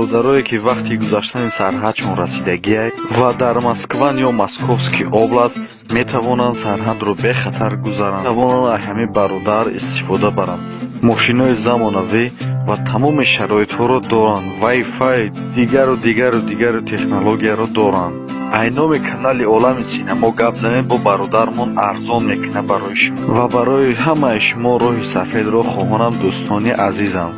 бародарое ки вақти гузаштани сарҳадшон расидагиай ва дар Москван ё Московский област метавонанд сарҳадро бехатар гузаранд. тавонанд аз ҳамин бародар истифода баранд. мошинои замонавӣ ва тамоми шароитҳоро доранд. Wi-Fi дигару технологияро доранд. айноми канали олами синемо гап занед бо бародармон арзон мекунад барои шумо ва барои ҳамаи шумо роҳи сафедро хоҳонам дӯстони азизам.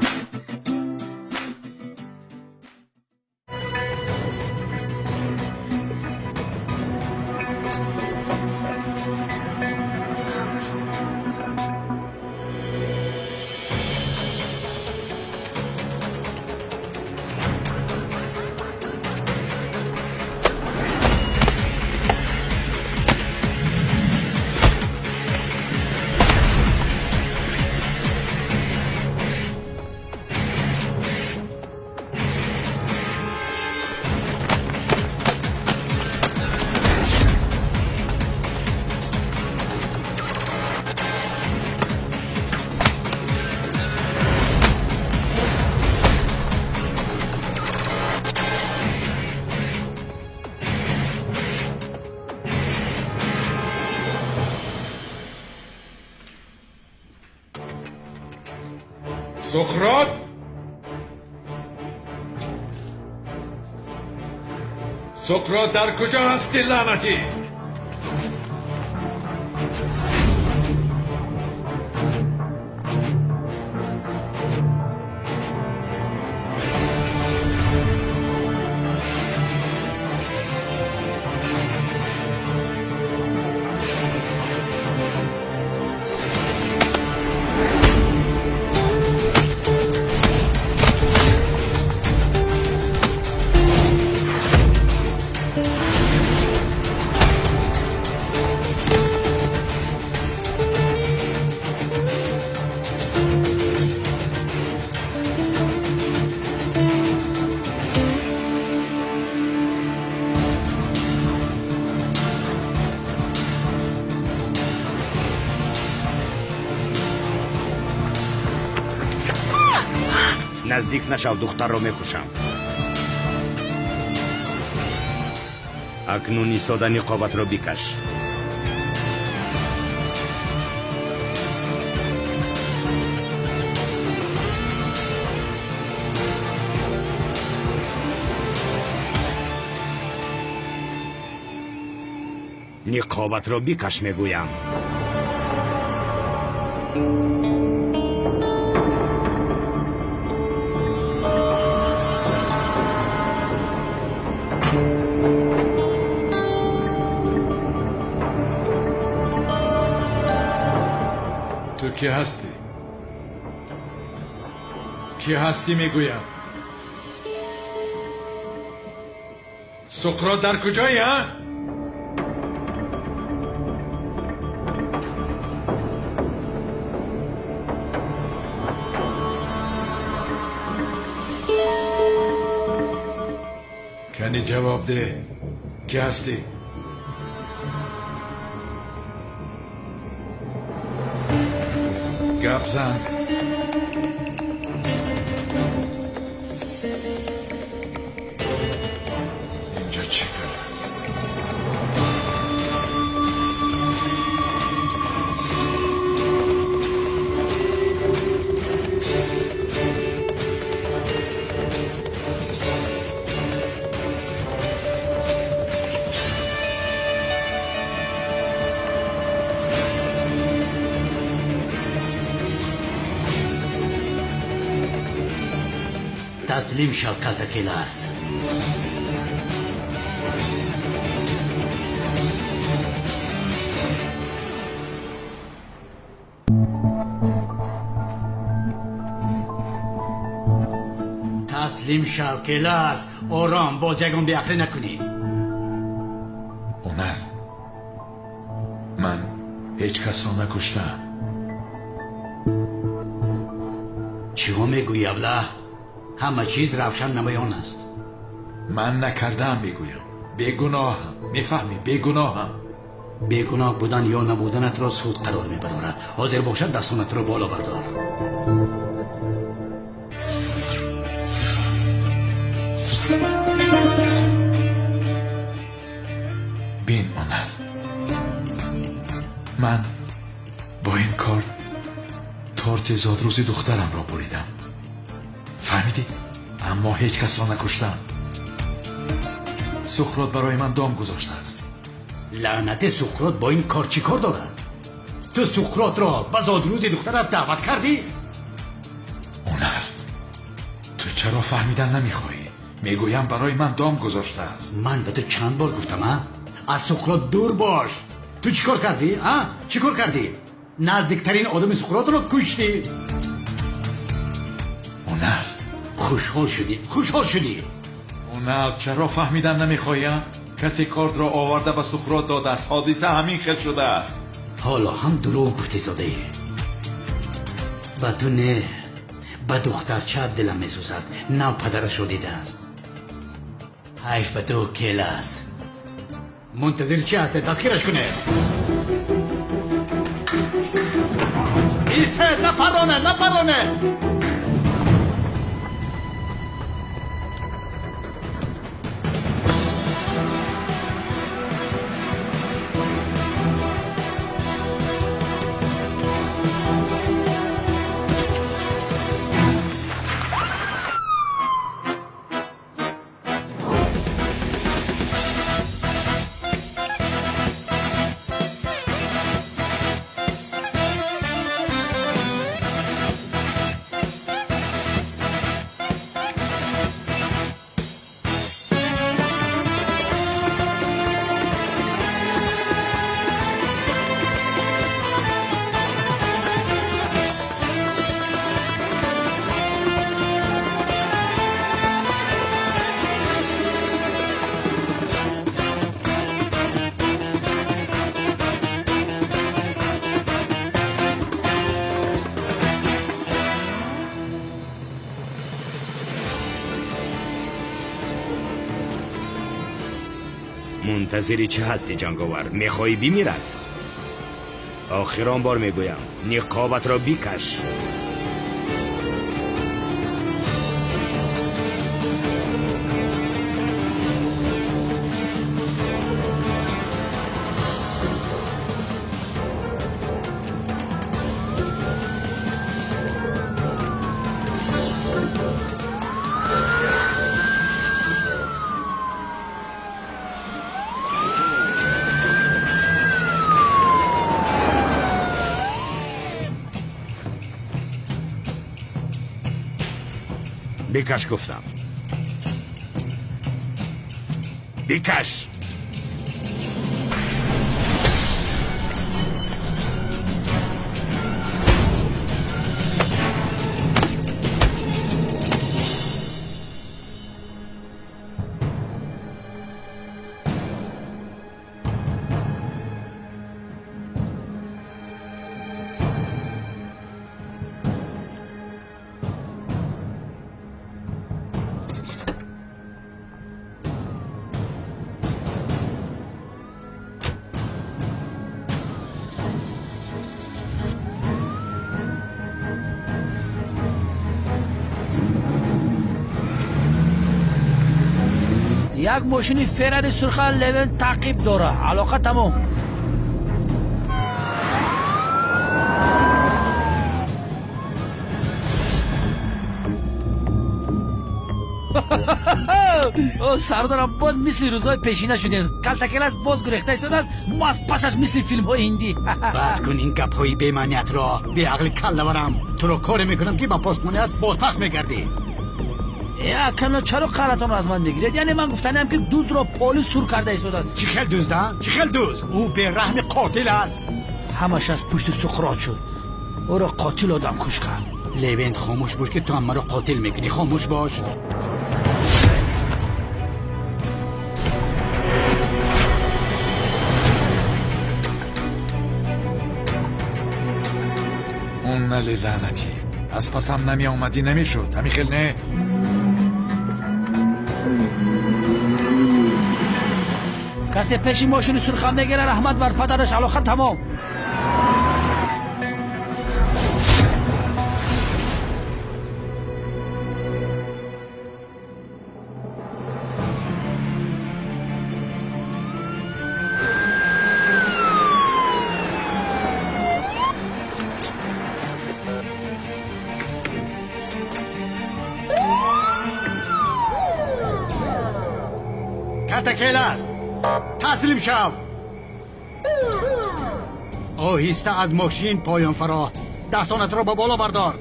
سقراط سقراط در کجا هستی لعنتی؟ نزدیک نشو، دختر رو میکشم. اکنون ایستادن نقابت رو بکش. نقابت رو بکش میگویم. تو کی هستی؟ کی هستی میگویم؟ سقراط در کجایی ها؟ کنی جواب ده. کی هستی؟ گپ زن. اینجا چی کنه؟ تسلیم شو کلتکیلاس. تسلیم شو کلاس. آرام با جگم بیاخری نکنی. اونر من هیچ کس را نکشتم. چی هم میگویی ابله؟ همه چیز روشن نمایان است. من نکردم میگویم. بیگناهم. میفهمی؟ بیگناهم. بیگناه بودن یا نبودنت را سود قرار میبرد. حاضر باشد دستانت را بالا بردار. بین اونر من با این کار تارت زادروزی دخترم را بریدم. فهمیدی؟ اما هیچ کس را نکشتم. سقراط برای من دام گذاشته است. لعنت سقراط با این کار چی کار دارد؟ تو سقراط را به زادروزی دخترت دعوت کردی؟ اونر تو چرا فهمیدن نمیخواهی؟ میگویم برای من دام گذاشته است. من به تو چند بار گفتم ها؟ از سقراط دور باش. تو چی کار کردی؟ ها؟ چی کار کردی؟ نزدیکترین آدم سقراط را کشتی. اونر خوشحال شدی. خوشحال شدی. اونر چرا فهمیدن نمیخواهیم؟ کسی کارد را آورده به سقراط داده است. حادثه همین خیل شده است. حالا هم دروغ گفتی زاده ای. با تو نه. با دخترچه دلم میسوزد. نه پدرش رو دیده است. حیف به تو کلاس. منتظر چی هسته؟ دستگیرش کنه. ایسته. نپرانه. نپرانه. منتظری چه هستی جنگاور؟ میخوایی بمیرد؟ آخران بار میگویم نقابت را بیکش. بیکش گفتم. بیکش. یک ماشین فراری سرخ لول تعقیب داره. علاقه تمام. او سردارم باز مثل روزهای پیشینه شدین. کلتکیلاس باز گریخته شدن. ما از پسش مثل فیلم های هندی. بس کن این گپ های بی‌معنیت را. بی عقل کله‌ورم. تو رو کار میکنم که با پاسمانیت باز پس میگردی. کنا چرا قرارتون رو از من میگیرید؟ یعنی من گفتنم که دوز رو پلیس سور کرده ایستادن. چی خیل دوزده؟ چی خیل دوز؟ او به رحم قاتل است. همش از پشت سخرات شد. او را قاتل آدم کش کرد. لوینت خاموش باش که تو هم مرا قاتل میکنی. خاموش باش. اون نلی لعنتی از پسم نمی آمدی نمیشد. همی خیل نه. کسی پیشی ماشین سرخم نگیره رحمت بر پدرش علاخر تمام. کاتاکل است. تسلیم شو. آهسته از ماشین پایان فرا. دستانت را به بالا بردار.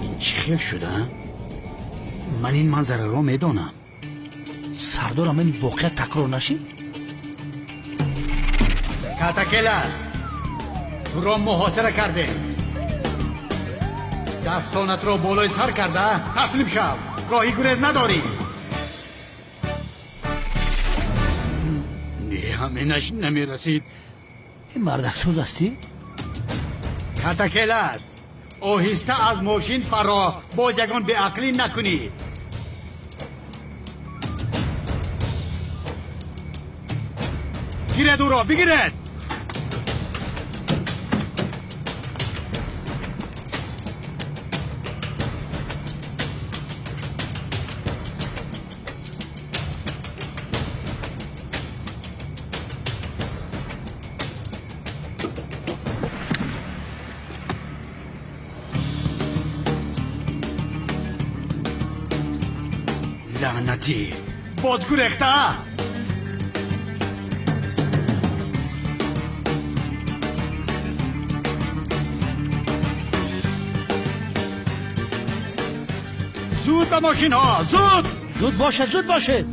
این چی خیل شده؟ من این منظره را میدانم. سردارم این واقع تکرار نشی؟ کاتاکل است. تو را محاصره کرده. دستانت را بالای سر کرده. تسلیم شو. راهی گریز نداری. نه همینش نمی رسید. این مردک سوز هستی؟ کاتاکل است. آهسته از ماشین فرا. باز یگان به عقلی نکنی. گیرد او را بگیرد. لعنتی باز گریخته. زود به ماشین ها. زود. زود باشه زود باشه.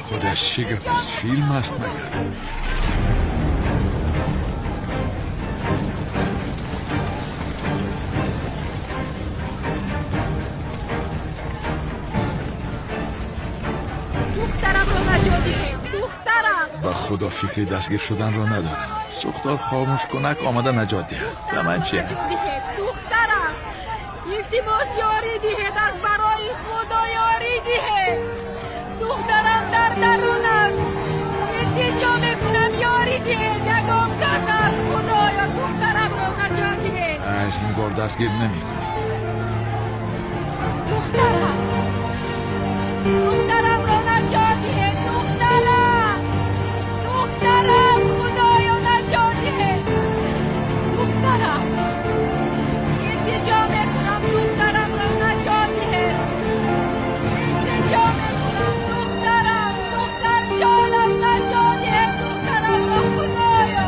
خودش چی گفت است؟ فیلم است مگر؟ دخترم رو نجات ده. دخترم. با خدا فکری دستگیر شدن رو ندارم. سوختار خاموش کنک آمده نجات ده. به من چیه؟ دخترم التماس یاری ده. دست برای خدا یاری ده. دخترم در درونم. التجا میکنم یاری ده. یگام کس از خدایا دخترم رو نجات ده. این بار دستگیر نمی کنی. دخترم رو نجات ده. دخترم خدایا نجات ده. دخترم التجا میکنم دخترم رو نجات ده. التجا میکنم دخترم. دختر جانم نجات ده. دخترم رو خدایا.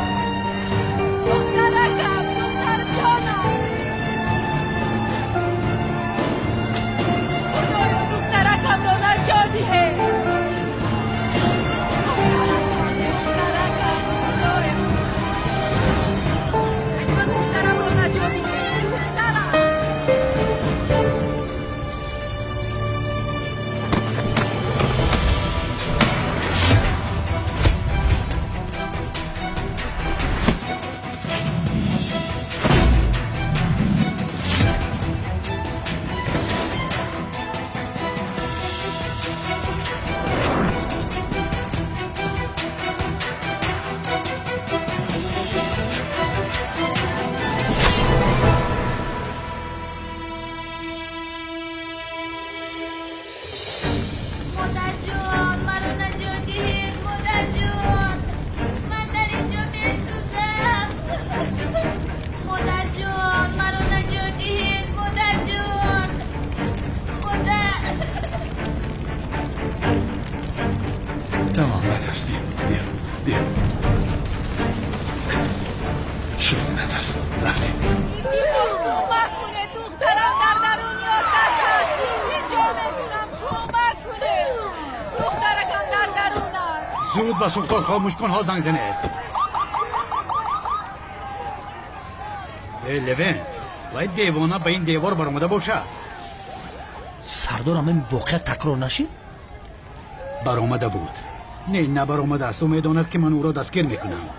دخترکم. دختر جانم. خدایا دخترکم رو نجات ده. دخترکم. زود به سوختار خاموش کن ها زنگ زنید. لوین باید دیوانه به این دیوار برآمده باشه. سردارم این واقعا تکرار نشی؟ برآمده بود. نه برآمده است و میداند که من او را دستگیر میکنم.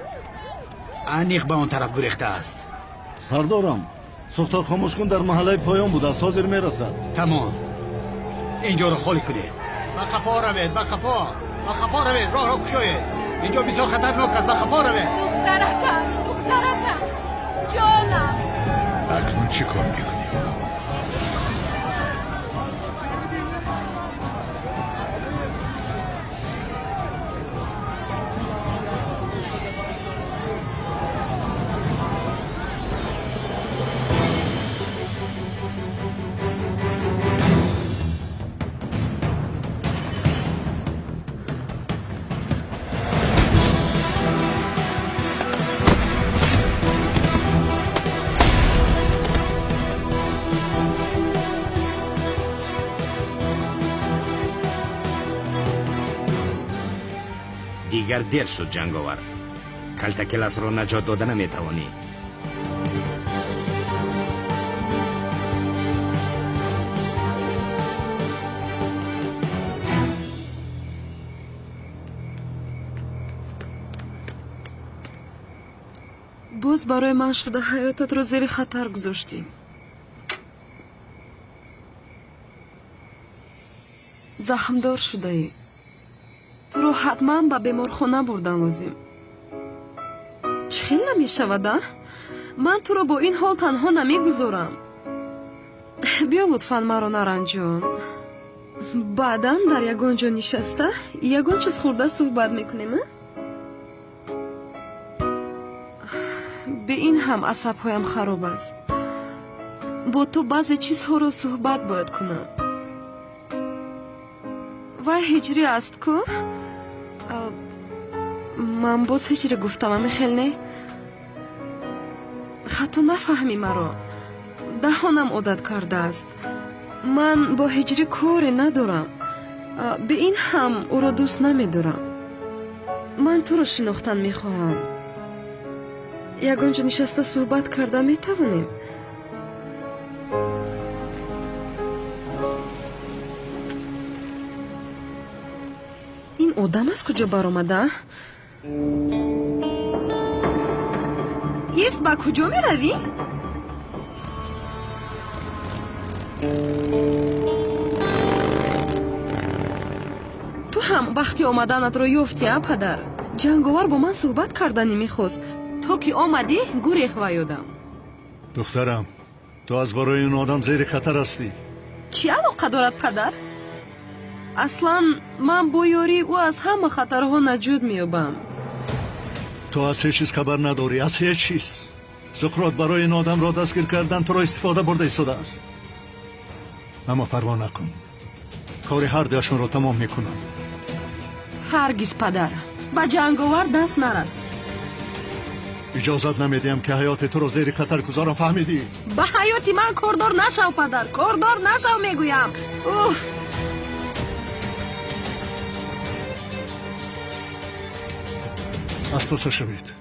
انیق به آن طرف گریخته است. سردارم سوختار خاموش کن در محله پایان بود است، حاضر میرسد. تمام. اینجا را خالی کنید. به قفا روید، به قفا روید، راه را گشایید. اینجا بسیار خطرناک است، به قفا روید. دخترکم جانم. اکنون چی کار میکنی؟ دیگر دیر شد جنگاور. کلتکلس را نجات داده نمیتوانی. باز برای من شده حیاتت رو زیر خطر گذاشتی. زخمدار شده ای. تو رو حتما به بیمارخانه بردن لازم. چخیل نمی شود؟ من تو رو با این حال تنها نمی گذارم. بیا لطفاً مرا نرنجان. بعداً در یگان جا نشسته یگان چیز خورده صحبت میکنیم. به این هم عصبهایم خراب است. با تو بعضی چیزها رو صحبت باید کنم. وای هجری است کو؟ من باز هجری گفتم امی خیل نه؟ خطا نفهمی مرا. دهانم عادت کرده است. من با هجری کاری ندارم. به این هم او را دوست نمیدارم. من تو رو شناختن میخواهم. یگانجا نشسته صحبت کرده میتوانیم. این آدم از کجا برآمده؟ ایست با کجا می روی؟ تو هم وقتی آمدنت رو یافتی پدر. جنگاور با من صحبت کردنی میخواست. تو که آمدی گریخ و یادم. دخترم تو از برای این آدم زیر خطر هستی. چی علاقه دارد پدر؟ اصلا من با یاری او از همه خطرها نجات میابم. تو از هیچ چیز خبر نداری، از هیچ چیز. سقراط برای این آدم را دستگیر کردن تو را استفاده برده ایستاده است. اما پروا نکن، کار هر دوشون را تمام میکنم. هرگز پدر با جنگاور دست نرس. اجازت نمیدیم که حیات تو را زیر خطر گذارم، فهمیدی؟ به حیاتی من کاردار نشو پدر، کاردار نشو میگویم. اوف. از پسا شوید،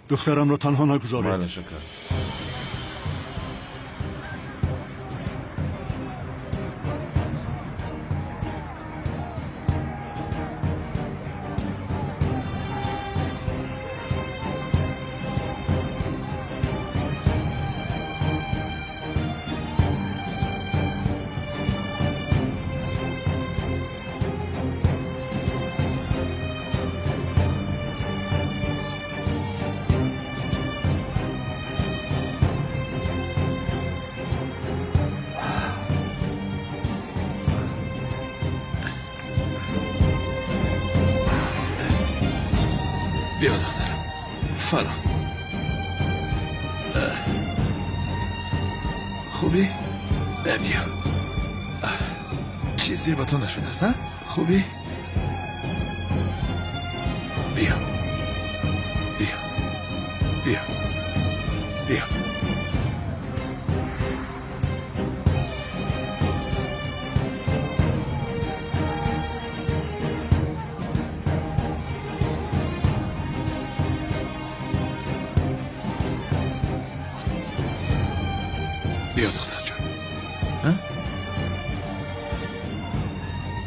دخترم را تنها نگذارید. بله شکر. بیا دخترم فرا. خوبی؟ بیا چیزی با تو نشده است؟ خوبی؟ بیا بیا بیا بیا. بیا دختر جان.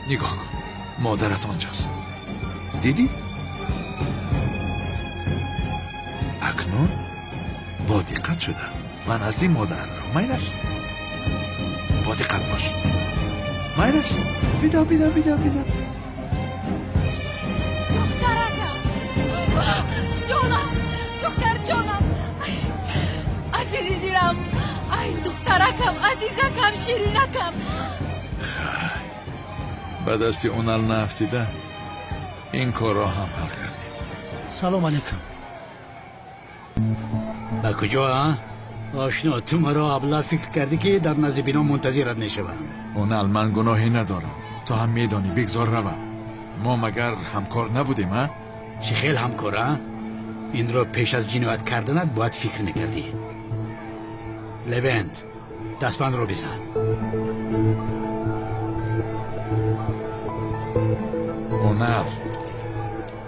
نگاه کن، مادرت آنجاست. دیدی؟ اکنون با دقت شده و نزدی مادر را. مینش با دقت باش. مینش بیدا بیدا بیدا بیدا. جانم، دختر جانم، عزیزی دیرم، ای دخترکم، عزیزکم، شیرینکم. خای بعد از اونال نفتیده این کار را هم حل کردیم. سلام علیکم. با کجا ها؟ آشنا تو مرا ابلا فکر کردی که در نزد بینا منتظرت نشوم. اونال من گناهی ندارم، تو هم میدانی. بگذار روم. ما مگر همکار نبودیم ها؟ چه خیل همکار ها؟ این را پیش از جنایت کردنت باید فکر میکردی. لبند دستبند رو بزن.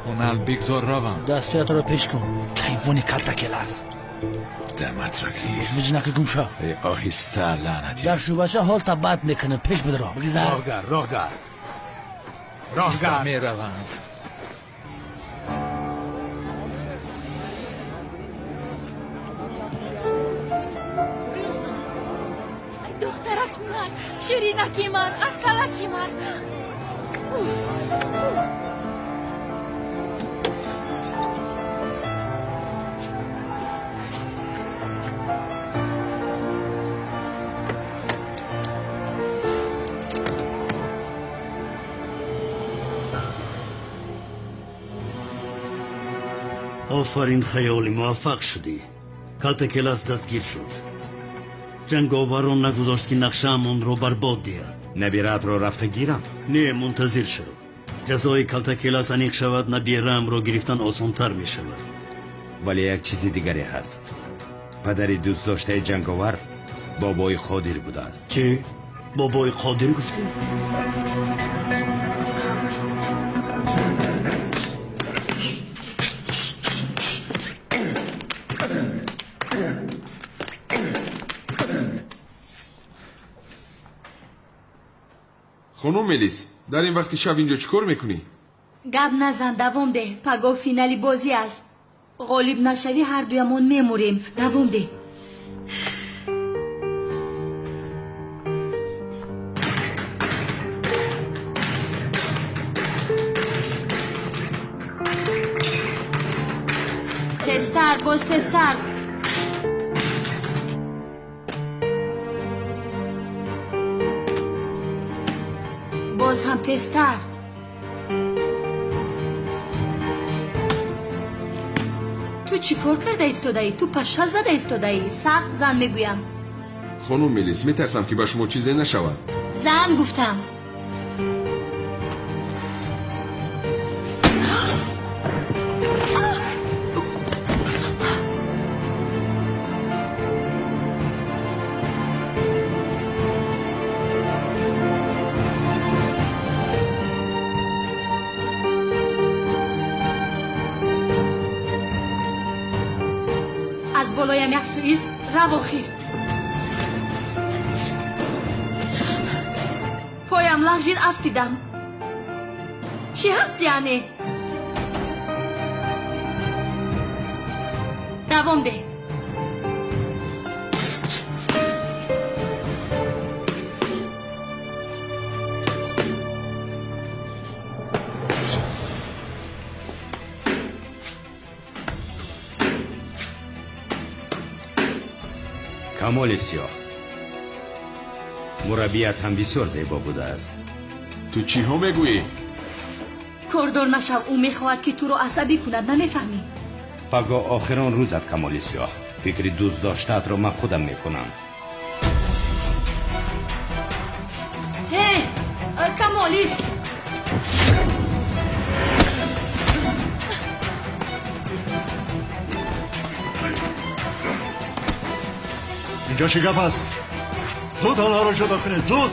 اونال بگذار روم. دستویت را پیش کن. کیوانی کلتکل است. دمت را گیر. مجنک گمشا. ای آهسته لعنتی. در شوبچه حال تا بد میکنه. پیش بدرا. بگذار. راه می روم. دخترکی من، شیرینکی من، اصلکی من. آفرین خیالی، موفق شدی. کلتکلاس دستگیر شد. جنگاوران نگذاشت که نقشه‌مان رو برباد دهد. نبیرت رو رفته گیرم. نه، منتظر شو. جزای کلتکلاس انیق شود، نبیرم رو گرفتن آسان‌تر می شود. ولی یک چیزی دیگری هست. پدری دوست داشته جنگاور بابای قادر بوده است. چه؟ بابای قادر گفته؟ خانم ملیس، در این وقتی شب اینجا چیکار میکنی؟ گپ نزن، دوام ده. پگاه فینالی بازی است. غالب نشوی هر دویمون میموریم. دوام ده. تستر، باز تستر. باز هم تستر. تو چی کار کرده ایستاده ای؟ تو پشه زده ایستاده ای؟ سخت زن میگویم. خانم ملیس، میترسم که به شما چیزی نشود. زن گفتم. بالایم یک سویست رو خیر. پایم لغجین افتیدم. چی هست یعنی؟ دوام ده. کمال سیاه، مربیت هم بسیار زیبا بوده است. تو چی ها میگویی؟ کردار نشو، او میخواهد که تو رو عصبی کند. نمیفهمی؟ پگاه آخران روزت کمال سیاه. فکر دوست داشتت رو من خودم میکنم. هی کمالیس، اینجا چه گپ است؟ زود آنها را جدا کنید، زود!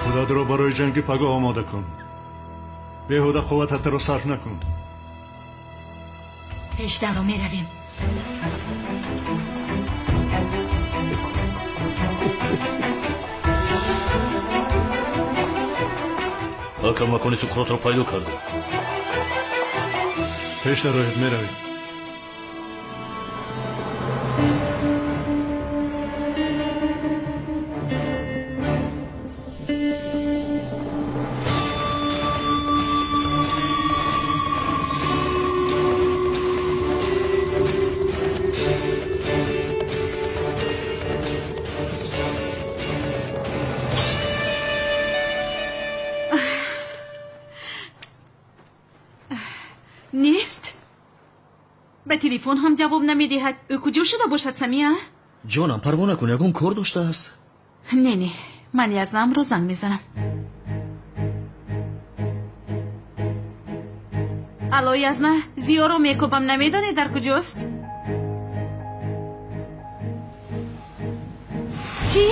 خودت را برای جنگ پگاه آماده کن. بیهوده قوتت رو صرف نکن. پیشتر رو میرویم. حکم مکانی سکرات رو پیدا کرده. پیش دروید میروید. نیست؟ به تلفن هم جواب نمیدهد. او کجا شده باشد سمیه؟ جانم پروانه کن یکم کار داشته است. نه من یزنم رو زنگ میزنم. الو یزنه، زیا رو میکوبم نمیدانی در کجاست؟ چی؟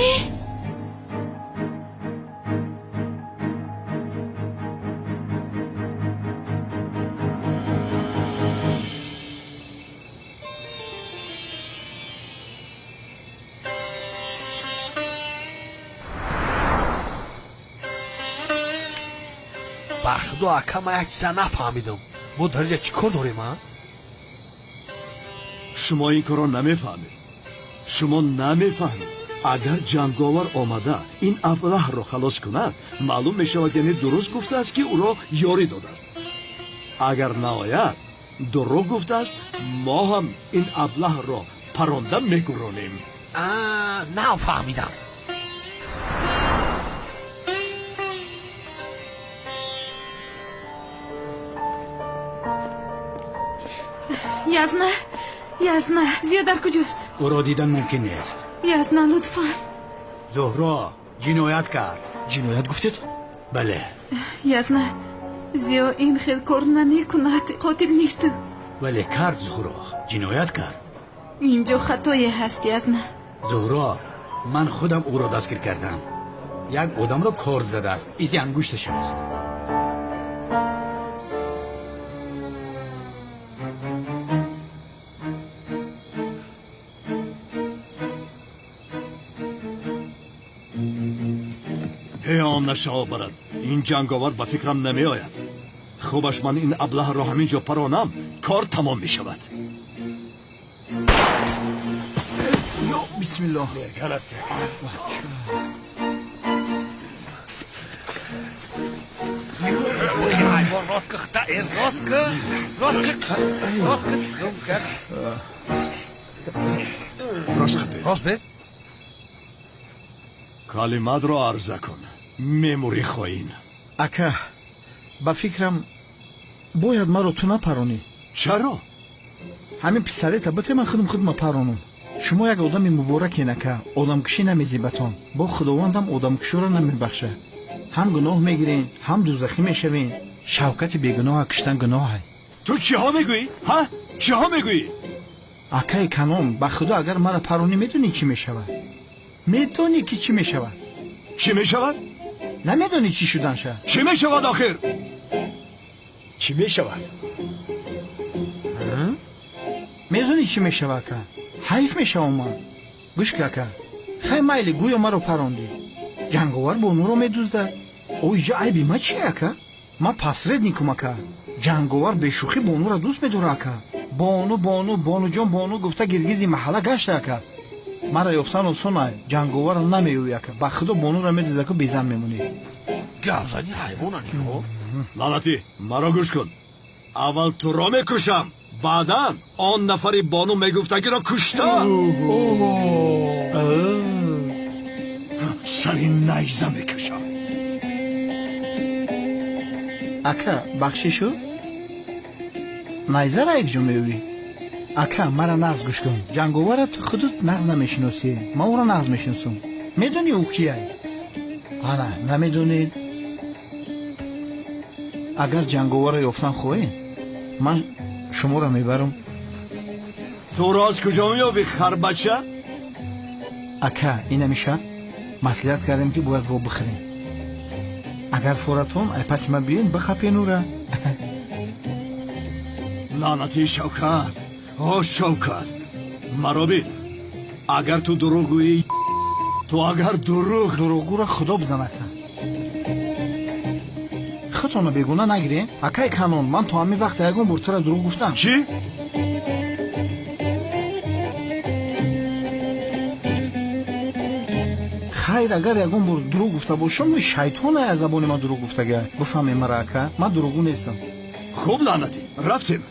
خدا اکم یک چیزا نفهمیدم. ما در اینجا چی کار داریم ها؟ شما این کارو نمیفهمید. شما نمیفهمید. اگر جنگاور آمده این ابله رو خلاص کند معلوم میشود یعنی درست گفته است که او را یاری داده است. اگر نآید دروغ گفته است ما هم این ابله را پرانده میگرانیم. نفهمیدم. یزنه زیا در کجاست؟ او را دیدن ممکن نیست. یزنه لطفا. زهرا جنایت کرد. جنایت گفتید؟ بله. یزنه زیا این خیل کار نمی کند. قاتل نیست. ولی کرد زهرا جنایت کرد. اینجا خطایی هست یزنه. زهرا من خودم او را دستگیر کردم. یک آدم را کار زده است. ایزی انگشتش است. پیام نشا برد. این جنگاور به فکرم نمی آید. خوبش من این ابله را همینجا پرانم کار تمام می شود. یا بسم الله. مرگن است. راست بید؟ کلمات را عرضه کن. میموری خوین. اکا با فکرم باید مرا تو نپرانی. چرا؟ همین پسرت البته من خودم پرانم. شما یک آدم مبارکی نکه آدم کشی نمیزیبتان. با خداوندم آدم کشی را نمیبخشه. هم گناه میگیرین هم دوزخی میشوین. شوکت بیگناه کشتن گناه. تو چی ها میگویی؟ ها؟ چی ها میگویی؟ اکای کنم با خدا اگر مرا پرانی میدونی چی میشود؟ میدونی که چی میشود؟ چی میشود؟ نمیدونی چی شدن شد؟ چی میشود آخر؟ چی میشود؟ میدونی چی میشود که؟ حیف میشود من. گوش که خیلی مایلی گویا مرا پراندی. جنگاور با اونو رو میدوزده. او اینجا عیبی ما چیه که؟ ما پسرد نیکم که جنگاور به شوخی با اونو را دوست میداره که بانو جان بانو گفته گرگیزی محله گشته که مرا یافتن و سنای جنگاور رو نمیویه که با خدا بانو را میدوزده که بیزن میمونی. گفزنی حیوان نیکو. لعنتی مرا گوش کن. اول تو را میکشم بعدا آن نفری بانو میگفتگی را کشتم. سری نیزه میکشم. اکا بخشیشو نیزه را یک جو میوی. اکا مرا نغز گوش کن. جنگاور تو خودت نغز نمیشناسی. ما او را نغز میشناسم. میدونی او کیه؟ نه نمیدونی. اگر جنگاور را یافتن خواهی من شما را میبرم. تو را از کجا میابی خربچه؟ اکا این میشه مصلحت کردیم که باید گوب بخریم. агар форатон ай паси ман биён бихапенура. лаънати Шавкат, о Шавкат, маро бин. агар ту дурӯғ гӯӣ, ту агар дурӯғгӯра худо бизанака. худтона бегуна нагирен. акай Канон, ман то ҳамин вақт ягон бор тура дурӯғ гуфтам. чӣ? хайр, агар ягон бор дурӯғ гуфта бошам, шайтоне аз забони ман дурӯғ гуфтага. Буфаҳме мара ака, ман дурӯғгӯ нестам. хуб лаънатӣ, рафтем.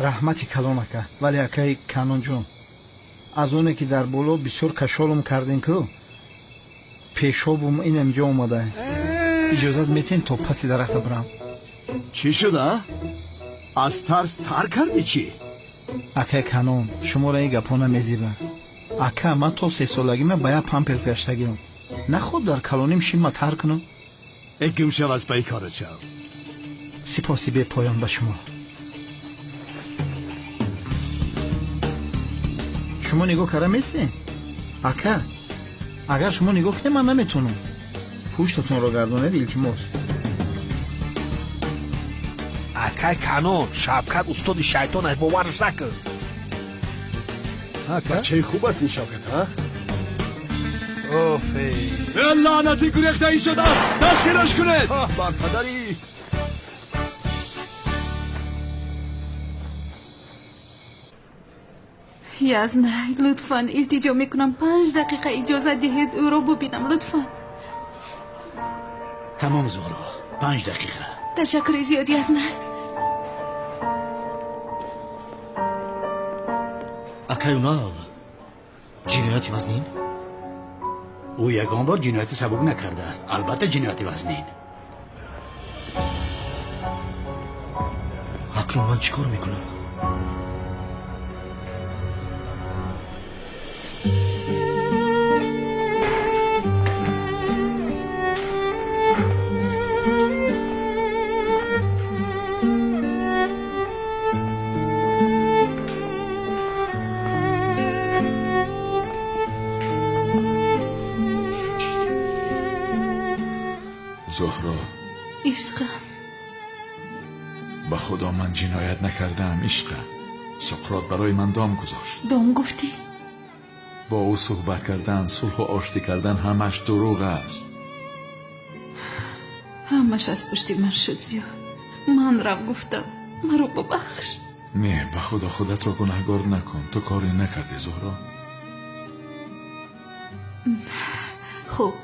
раҳмати калон ака. вале акай Канонҷон, аз оне ки дар боло бисёр кашолум кардем ку, пешобум инамҷо омада. иҷозат метен то паси дарахта бурам. чӣ шуда? аз тарс тар кардӣ чӣ? акай Канон, шуморо ин гапҳо намезиба. ака, ман то 3 солагима ба як памперс гаштагиам. наход дар калоним шима тар кунам. эким шав аз паи корат шав. сипоси бепоён ба шумо. шумо нигоҳ карда местен? ака, агар шумо нигоҳ кунед, ман наметунам. пуштатонро гардонед, илтимос. акай Канон, Шавкат устоди шайтон аст, боварш накун. бачаи хуб аст ин Шавкат, а? офе лаънати гурехтаӣ шудааст, дастгираш кунед. бар падари. язнай, лутфан илтиҷо мекунам 5 дақиқа иҷозат диҳед ӯро бубинам, лутфан. тамом зуҳро, 5 дақиқа. ташаккури зиёд, язнай. акай Унал, ҷинояти вазнин? ӯ ягон бор ҷинояти сабук накардааст, албатта ҷинояти вазнин. акнун ман чӣ кор мекунам? زهرا عشقم، به خدا من جنایت نکردم عشقم. سقراط برای من دام گذاشت. دام گفتی؟ با او صحبت کردن، صلح و آشتی کردن همش دروغ است. همش از پشت من شد زیاد. من رب گفتم، مرا ببخش. نه، به خدا خودت را گناهگار نکن. تو کاری نکردی زهرا. خوب،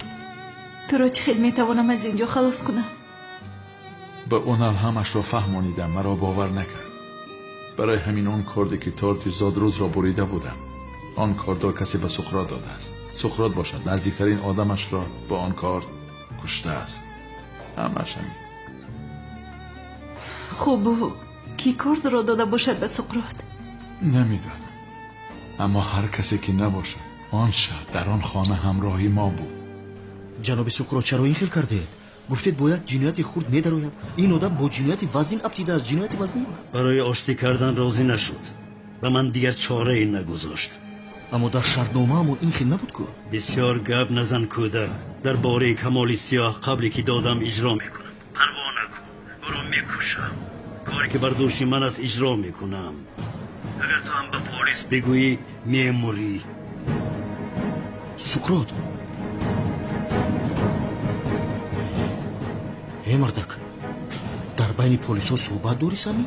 تو را چه خیلی میتوانم از اینجا خلاص کنم؟ به اونال همش را فهمانیدم، مرا باور نکرد. برای همین آن کردی که تارت زادروز را بریده بودم. آن کارد را کسی به سقراط داده است. سقراط باشد نزدیکترین آدمش را با آن کارد کشته است. همش همین. خوب، کی کارد را داده باشد به سقراط؟ نمیدانم، اما هر کسی که نباشد آن شب در آن خانه همراهی ما بود. جناب سقراط چرا این خیل کرده؟ گفتید باید جنایت خرد می‌دراید. این آدم با جنایت وزین ابتدا از جنایت وزین. برای آشتی کردن راضی نشد و من دیگر چاره ای نگذاشت. اما در شرطنامه همون این خیل نبود که. بسیار گپ نزن کودک. در باره کمال سیاه قبلی که دادم اجرا میکنم. پروا نکن، او را میکشم. کاری که برداشتی من از اجرا میکنم. اگر تو هم به پلیس بگویی میموری. سقراط، ای مردک، در بین پلیس ها صحبت داری سمی؟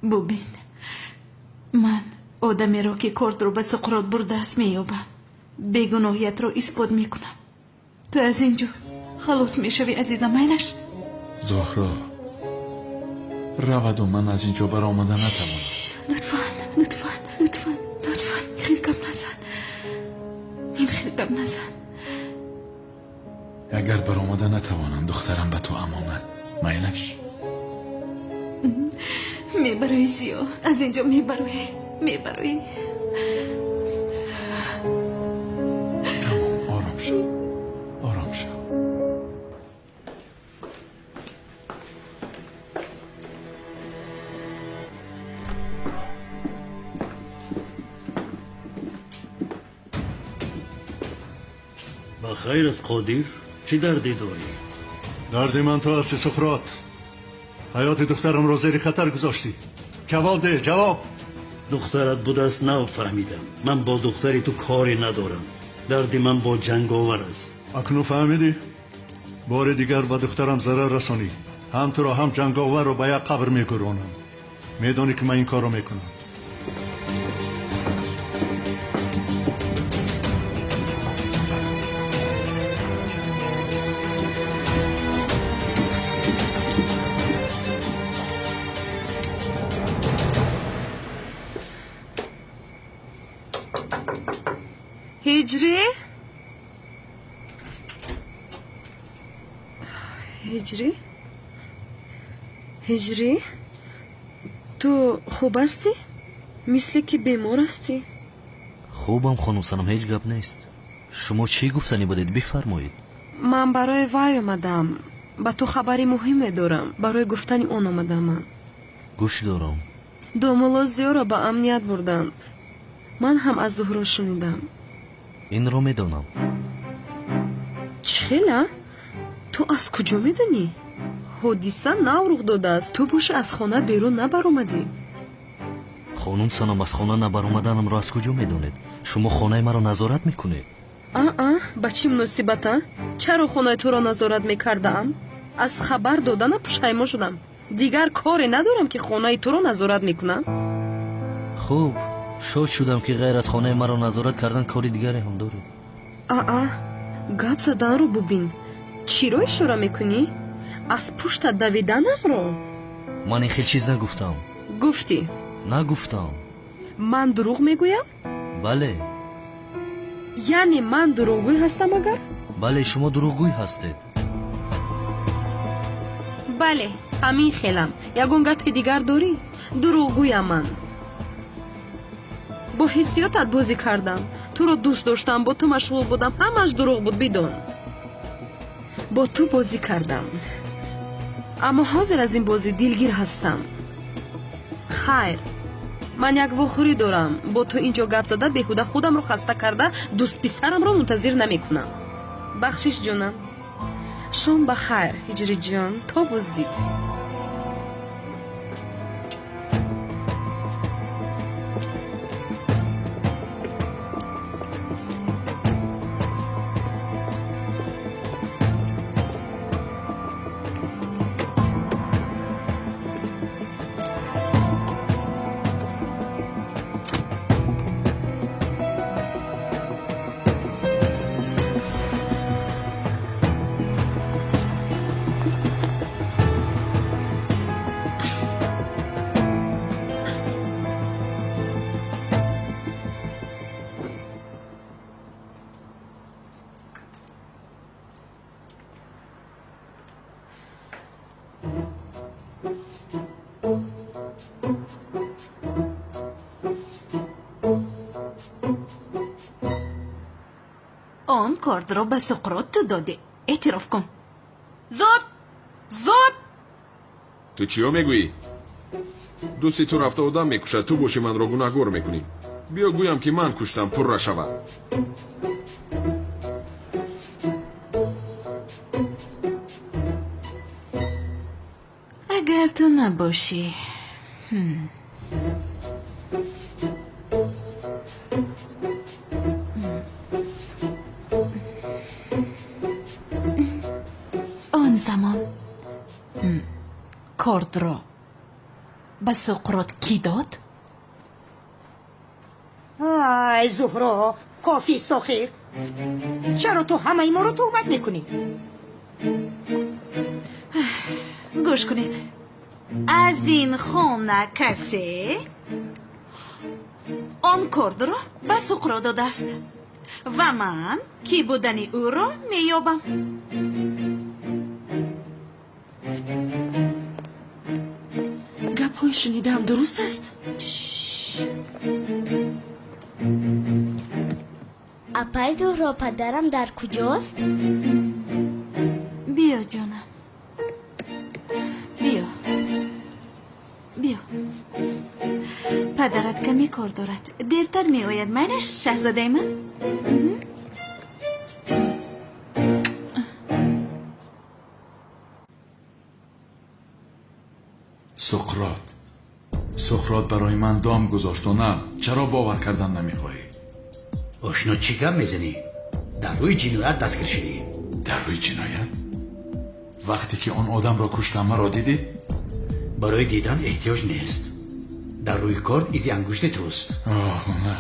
ببین، من آدمی را که کارت رو به سقراط برده است مییابم. بیگناهیت را اثبات میکنم. تو از اینجا خلاص میشوی عزیزم، اینش؟ زهرا، رود و من از اینجا برآمده نتوانم. لطفاً خیلی کم نزن. این خیلی کم نزن. اگر برآمده نتوانم دخترم به تو امانت. میلش؟ میبروی سیاه، از اینجا میبروی. تمام، آرام شو. با خیر از قادر چی دردی داری؟ دردی من تو هستی سقراط. حیات دخترم رو زیر خطر گذاشتی. جواب ده، جواب. دخترت بود است نفهمیدم. من با دختری تو کاری ندارم. دردی من با جنگاور است. اکنون فهمیدی؟ بار دیگر با دخترم ضرر رسانی. هم تو رو هم جنگاور رو به یک قبر میگرونم. میدونی که من این کار رو میکنم. هجری؟ هجری؟ تو خوب هستی؟ مثل که بیمار هستی؟ خوبم خانم سنم، هیچ گپ نیست. شما چی گفتنی بودید؟ بفرمایید. من برای وای آمدم. با تو خبری مهمه دارم. برای گفتن اون آمدم. من گوش دارم. دو ملازیو را با امنیت بردن. من هم از زهرا شنیدم. این رو میدونم. چخیله؟ تو از کجا میدونی؟ حادثه نو رخ داده است. تو باشه از خانه بیرون نبر اومدی. خانم سنم، از خانه نبر اومدنم را از کجا میدونید؟ شما خانه مرا نظارت میکنید. با چی مناسبت؟ چرا خانه تو را نظارت میکردم؟ از خبر دادن پشیمان شدم. دیگر کاری ندارم که خانه تو را نظارت میکنم. خوب، شاد شدم که غیر از خانه مرا نظارت کردن کاری دیگری هم داره. گپ زدن رو ببین. چی رو اشاره میکنی؟ از پشت دویدنم رو؟ من این خیلی چیز نگفتم. گفتی؟ نگفتم. من دروغ میگویم؟ بله. یعنی من دروغگوی هستم اگر؟ بله، شما دروغگوی هستید. بله، همین خیلم. یگون گپ دیگر داری؟ دروغگویم من. با حسیاتت بازی کردم. تو رو دوست داشتم، با تو مشغول بودم. همش دروغ بود. بدون با تو بازی کردم، اما حاضر از این بازی دلگیر هستم. خیر، من یک واخوری دارم. با تو اینجا گپ زده بیهوده خودم رو خسته کرده. دوست پسرم رو منتظر نمی کنم. بخشش جانم. شام بخیر هجری جان. تا بازدید. آن کارت رو به سقراط داده. اعتراف کن. زود تو چیو میگویی؟ دوستی تو رفته آدم میکشد، تو باشی من را گناهگار میکنی. بیا گویم که من کشتم، پر را شود. اگر تو نباشی. آن زمان کارت را به سقراط کی داد؟ ای زهرا، کافی است آخر. چرا تو همه ما رو توبت میکنی؟ گوش کنید. از این خانه کسی آن کارت را به سقراط داده است و من کی بودن او را میابم. گپ‌های شنیدم درست است؟ اپای زهرا، پدرم در کجاست؟ بیا جانم، بیا. پدرت کمی کار دارد. دیرتر می آید. منش شهزاده من. سخرات برای من دام گذاشت و نه. چرا باور کردن نمیخواهی؟ آشنا چی گپ میزنی؟ در روی جنایت دستگیر شدی. در روی جنایت؟ وقتی که آن آدم را کشتم مرا دیدی؟ برای دیدن احتیاج نیست. در روی کار ایزی انگشت توست. نه،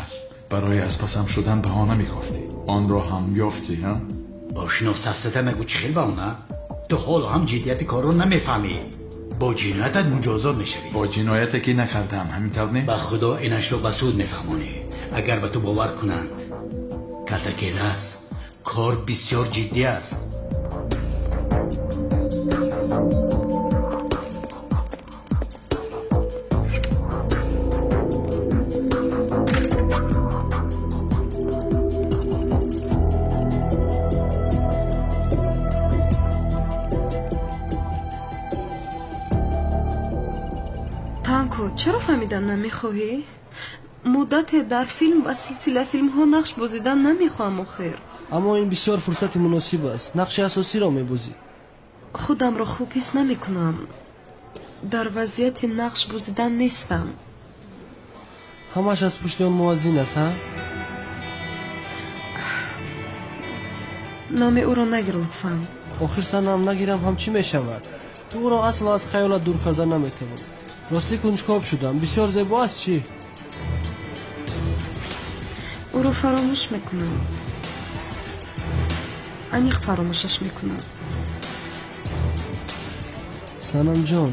برای از پسم شدن بهانه میگفتی. آن را هم یافتی ها؟ آشنا سرسته نگو چی خیل بهانه؟ تو حال هم جدیت کار رو نمیفهمی. با جنایتت مجازات میشوی. با جنایت که نکردم همینطور نه؟ با خدا اینش رو بسود میفهمانی. اگر به تو باور کنند کلتکیل است، کار بسیار جدی است. танко чаро фаҳмидан намехоҳӣ? муддате дар филм ва силсила филмҳо нақш бозидан намехоҳам охир. аммо ин бисёр фурсати муносиб аст. нақши асосиро мебозӣ. худамро хуб ҳис намекунам. дар вазъияти нақш бозидан нестам. ҳамаш аз пушти он муаззин аст ҳа? номи ӯро нагир лутфан. охир санам нагирам ҳам чӣ мешавад? ту ӯро асло аз хаёлат дур кардан наметавонӣ. ростӣ кунҷкоб шудам. бисёр зебо аст чӣ? ӯро фаромӯш мекунам. аниқ фаромӯшаш мекунам. санамҷон,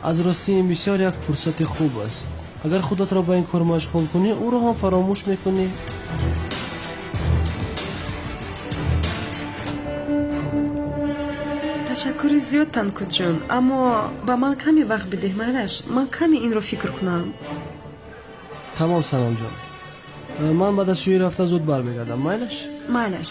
аз ростӣ ин бисёр як фурсати хуб аст. агар худатро ба ин кор машғул кунӣ, ӯро ҳам фаромӯш мекунӣ. ташаккури зиёд танкуҷон, аммо ба ман каме вақт бидеҳ майлаш. ман каме инро фикр кунам. тамом санамҷон. ман ба дастшӯӣ рафта зуд бармегардам. майлаш? майлаш.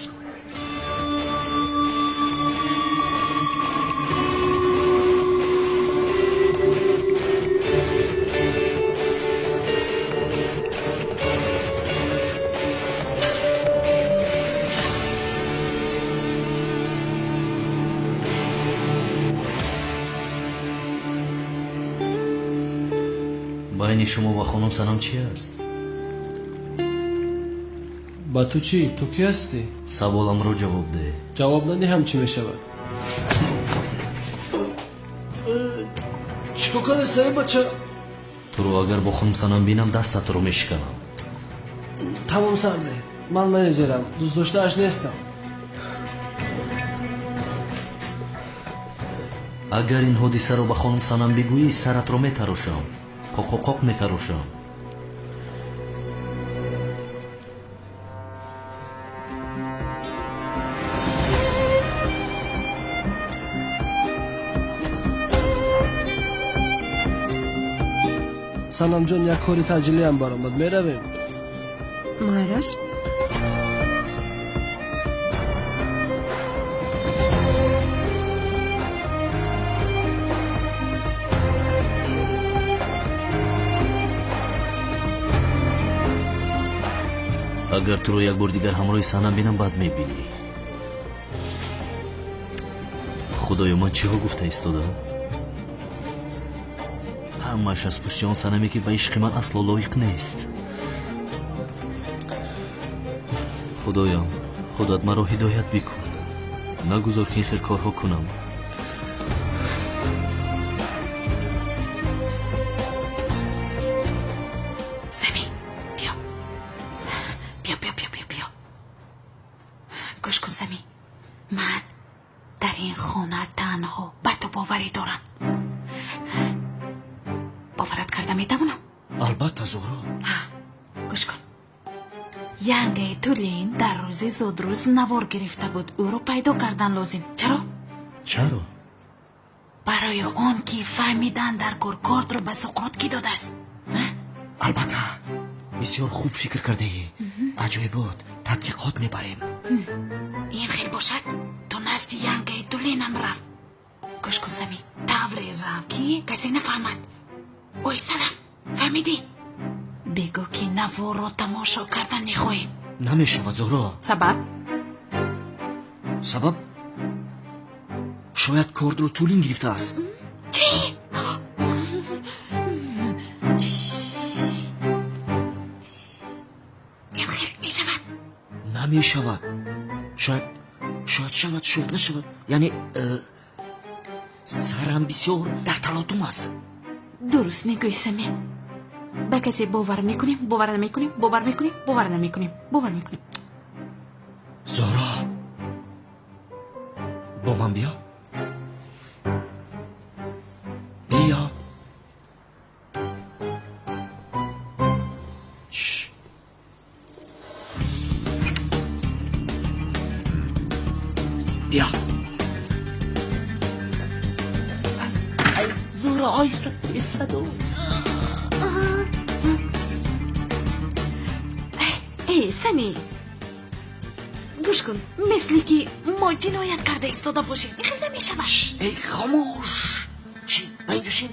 байни шумо ва хонум санам чӣ аст? ба ту чӣ? ту кӣ ҳастӣ? саволамро ҷавоб деҳ. ҷавоб надиҳам чӣ мешавад? чӣ кор кардасай бача? туро агар бо хонум санам бинам дастатро мешиканам. тамом сар деҳ. ман менезерам. дӯстдоштааш нестам. агар ин ҳодисаро ба хонум санам бигӯӣ, саратро метарошам. қоқоқоқ метарошам. санамҷон, як кори таъҷилиам баромад. меравем? майлаш. агар туро як бор дигар ҳамроҳи санам бинам баъд мебинӣ. худоё, ман чиҳо гуфта истодам? ҳамааш аз пушти он санаме ки ба ишқи ман асло лоиқ нест. худоям, худат маро ҳидоят бикун. нагузор ки ин хел корҳо кунам. گوش کن سمی، من در این خانه تنها به تو باوری دارم. باورت کرده میتوانم؟ البته زهرا. گوش کن. ینگه تولین در روزی زودروز نوار گرفته بود. او رو پیدا کردن لازم. چرا؟ چرا؟ برای آن که فهمیدن در کارت رو به سقراط کی داده است. البته بسیار خوب فکر کرده ای. عجایبات تحقیقات میبریم. این خیلی باشد تو نزد ینگه تولینم رفت. گوش کن سمی، طوری رفت که کسی نفهمد. اویسته رفت. فهمیدی؟ بگو که نوار رو تماشا کردن میخواهیم. نمیشود زهرا. سبب؟ سبب؟ شاید کارد رو طولین گرفته است. چی؟ نمیشود. شاید شود شاید نشود. یعنی سرم بسیار در تلاطم است. درست میگویی سمی. به کسی باور میکنیم، باور نمیکنیم، باور میکنیم، باور نمیکنیم، باور میکنیم. زهرا با من بیا. بیا. بیا. زهرا آیسته ایستادو. ای سمی گوش کن، مثلی که ما جنایت کرده ایستاده باشیم. این خیلی نمیشود. ای خاموش. شین اینجا شین.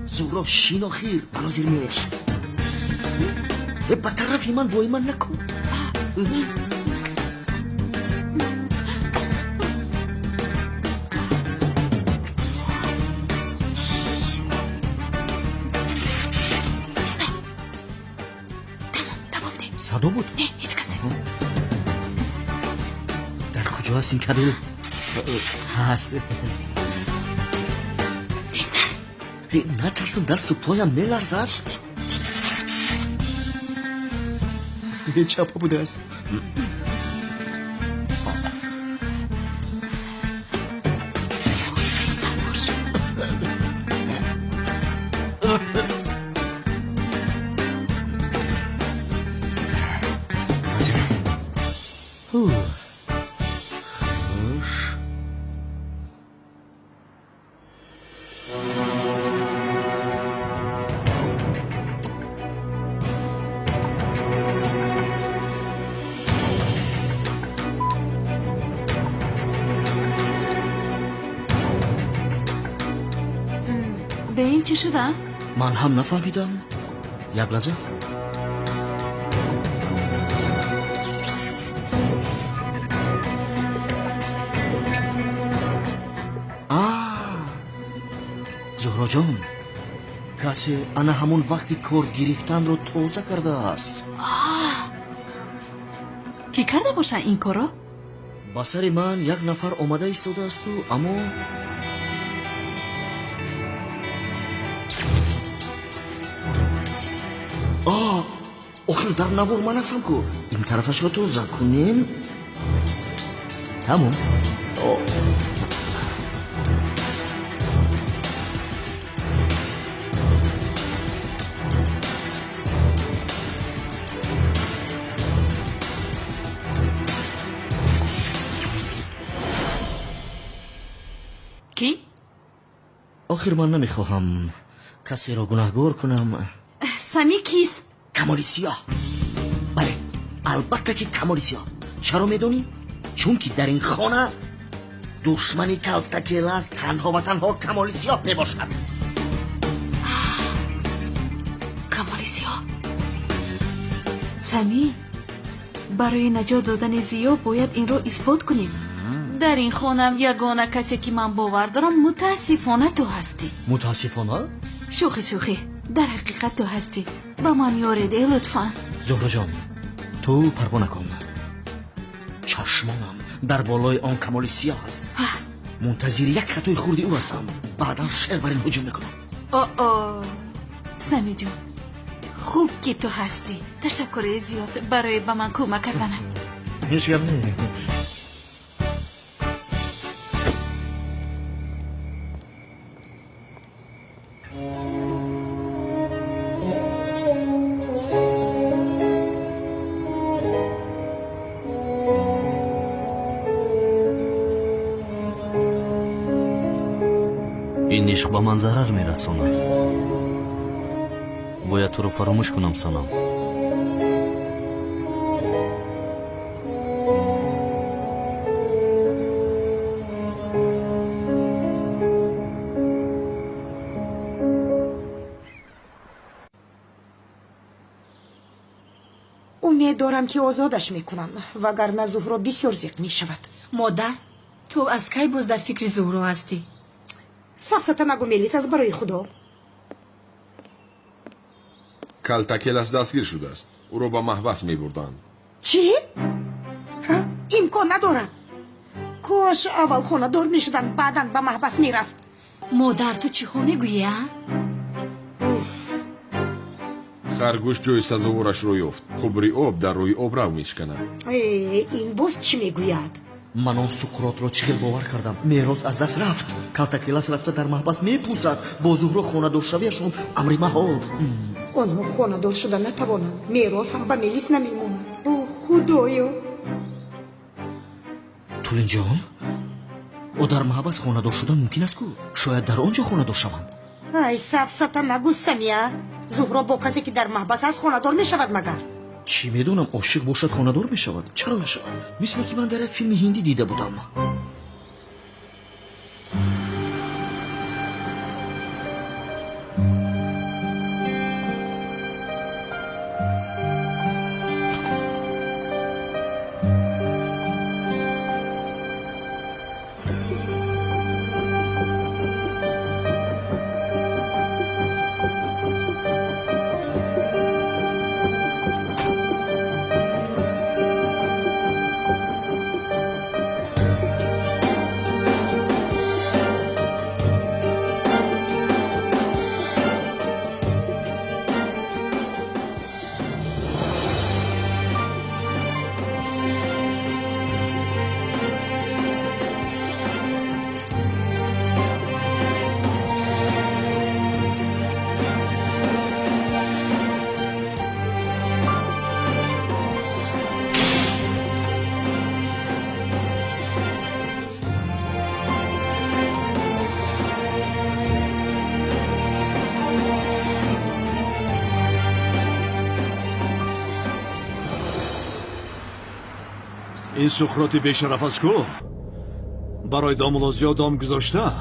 زهرا شین و خیر بلا زیر میویست. به طرفی من وای من نکن. صدا بود؟ نه هیچ کس نیست. در کجا هست این کبل؟ هست. نیست. نترسم دست و پایم میلرزد. چپا بوده است. به این چی شده؟ من هم نفهمیدم. یک لحظه. زهرا جان، کسی انا همون وقتی کار گرفتن رو توزه کرده است. کی کرده باشه این کارو؟ با سر من یک نفر آمده ایستاده است و اما آخر در نوار من هستم که این طرفش رو توزه کنیم. تمام. کی؟ آخر من نمیخواهم کسی را گناهگار کنم. سمی کیست؟ کمالی سیاه. بله البته که کمالی سیاه. چرا میدونی؟ چون که در این خانه دشمنی کلتکیل است. تنها و تنها کمالی سیاه میباشد. کمالی سیاه. سمی برای نجات دادن زیا باید این رو اثبات کنیم. در این خانم یگانه کسی که من باور دارم متاسفانه تو هستی. متاسفانه؟ شوخی در حقیقت تو هستی. با من یاریده لطفا. زهرا جان تو پروا نکن. چشمانم در بالای آن کمالی سیاه هست. منتظر یک خطای خوردی او هستم. بعدا شعر بر این هجوم میکنم. سمی جان خوب که تو هستی. تشکر زیاد برای به من کمک کردنه. هیچ گپ نیست. این عشق با من ضرر میرساند. باید تو رو فراموش کنم سنم. امید دارم که آزادش میکنم وگرنه زهرا بسیار زیق میشود. مادر تو از کی باز در فکر زهرا هستی؟ سفسته نگو میلیس از برای خدا. калтакелас дастгир шудааст. ӯро ба маҳбас мебурданд. چی؟ امکان ندارد کاش اول خانه دار میشدن بعدا به محبس میرفت. مادر تو چی خو میگویی؟ خرگوش جوی سزاوارشро ёфт. қубри об дар рӯи обрав мешканад. این باز چی میگوید؟ من آن سقراط را چگل باور کردم. مهراز از دست رفت. کلتکلاس رفته در محبس میپوسد. با زهره خانه دار شویشون امری محال. آنها خانه دار شدن نتوانند. مهراز هم به ملیس نمیماند. اوه خدایا. طولین جان او در محبس خانه دار شدن ممکن است کو؟ شاید در آنجا خانه دار شوند. ای سفسطه نگو سمیه. زهره با کسی که در محبس است خانه دار میشود مگر؟ چی میدونم عاشق باشد خانه دار میشود. چرا نشود؟ مثل که من در یک فیلم هندی دیده بودم. این سقراط بیشرف است کو برای دامولازیا دام گذاشته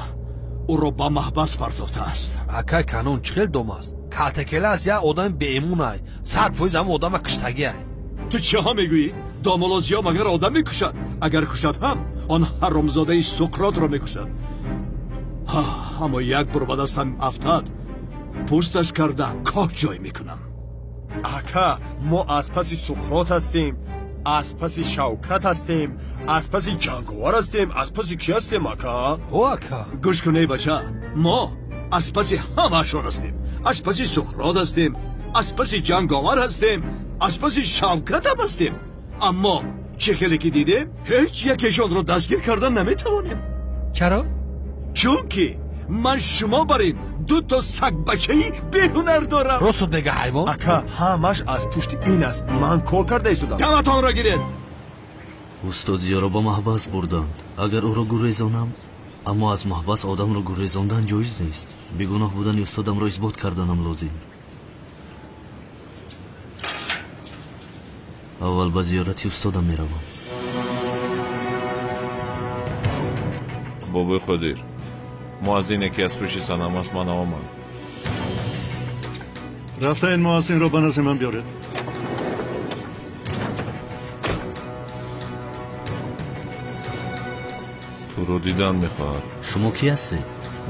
او را به محبس پرتافته است. اکا канун чихел дом аст. Калтакелас як одами беимун ай. 100% ҳам одама киштагӣ ай. تو چه میگویی؟ دامولازیا مگر آدم میکشد؟ اگر کشد هم آن حرامزاده سقراط را میکشد. اما یک بار بعد از هم افتاد پوستش کرده کاه جای میکنم. اکا ما از پس سقراط هستیم، از پس شوکت هستیم، از پس جنگاور هستیم، از پس کی هستیم اکا؟ او اکا گوش کنی بچه، ما از پس همه‌شون هستیم. از پس سقراط هستیم، از پس جنگاور هستیم، از پس شوکت هم هستیم. اما چخلی که دیدیم هیچ یکیشون رو دستگیر کردن نمیتوانیم. چرا؟ چون که من شما برین دو تا سگ بچه‌ای بی‌هنر دارم. راست میگه حیوان. اکا همش از پشت این است. من کار کرده ایستادم. دمتان را گیرید. استادیا را با محبس بردند. اگر او را گریزانم، اما از محبس آدم را گریزاندن جایز نیست. بیگناه بودن استادم را اثبات کردنم لازم. اول به زیارتی استادم میروم. بابای قدیر مؤذن یکی از پشت صنم است. من آمد. رفته این مؤذن رو به نزد من بیارید. تو رو دیدن میخواهد. شما کی هستی؟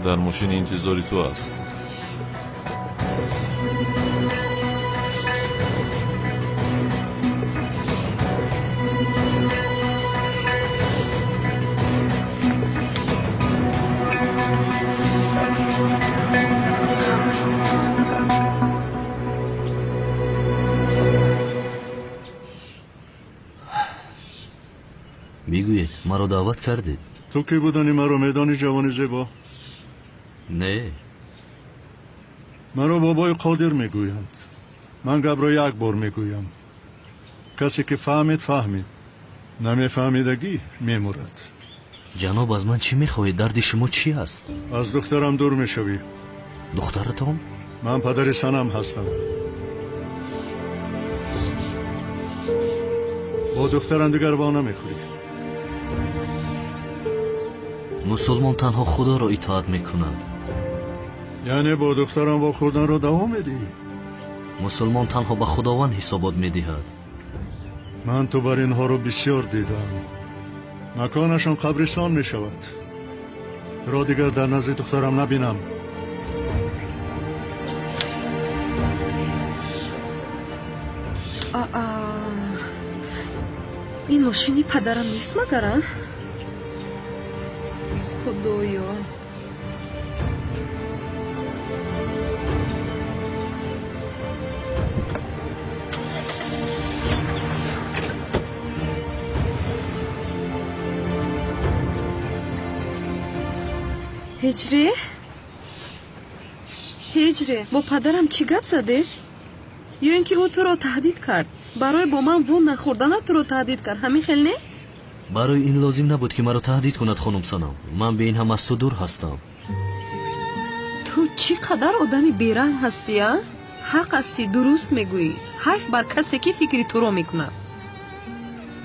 در ماشین انتظاری تو است. میگوید مرا دعوت کردید. تو کی بودنی مرا میدانی جوانی زیبا؟ نه. مرا بابای قادر میگویند. من گبرا یک بار میگویم. کسی که فهمید فهمید. نمیفهمیدگی میمورد. جناب از من چی میخواهید؟ درد شما چی است؟ از دخترم دور میشوی. دخترتان؟ من پدر سنم هستم. با دخترم دیگر وا نمیخوری. مسلمان تنها خدا را اطاعت میکند. یعنی با دخترم وا خوردن را دوام میدی؟ مسلمان تنها به خداوند حسابات میدهد. من تو بر اینها رو بسیار دیدم. مکانشان قبرستان میشود. تو را دیگر در نزد دخترم نبینم. این ماشینی پدرم نیست مگرم؟ خدایا هجره با پدرم چی گپ زده؟ یا اینکه او تو رو تهدید کرد برای با من وون نخوردن تو رو تهدید کرد همین خیلی نه؟ برای این لازم نبود که مرا تهدید کند خانم سنم. من به این هم از تو دور هستم. تو چقدر آدمی بیرحم هستی ها؟ حق هستی درست میگویی. حیف بر کسی که فکری تو رو میکنه.